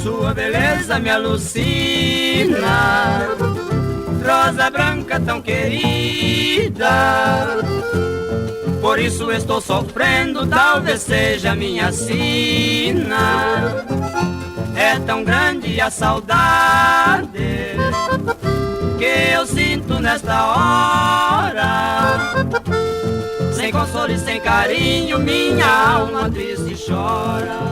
Sua beleza me alucina, rosa branca tão querida. Por isso estou sofrendo, talvez seja minha sina. É tão grande a saudade que eu sinto nesta hora. Sem consolo e sem carinho, minha alma triste chora.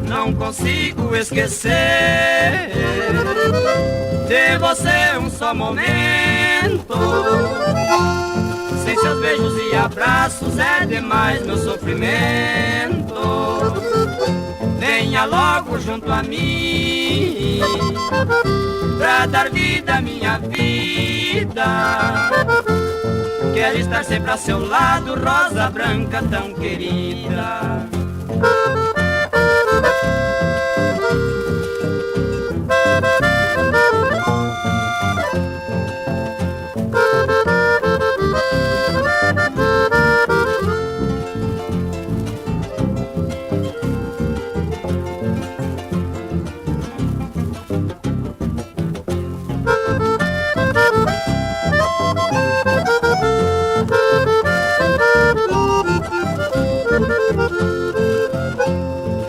Não consigo esquecer de você um só momento. Sem seus beijos e abraços é demais meu sofrimento. Venha logo junto a mim pra dar vida à minha vida. Quero estar sempre a seu lado, rosa branca tão querida.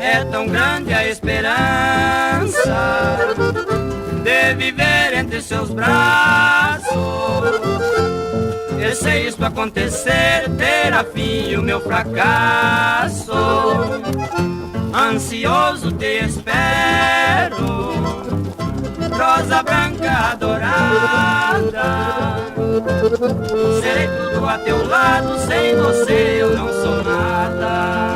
É tão grande a esperança de viver entre seus braços. E se isto acontecer, terá fim o meu fracasso. Ansioso te espero, rosa branca adorada. Serei tudo a teu lado, sem você eu não sou nada.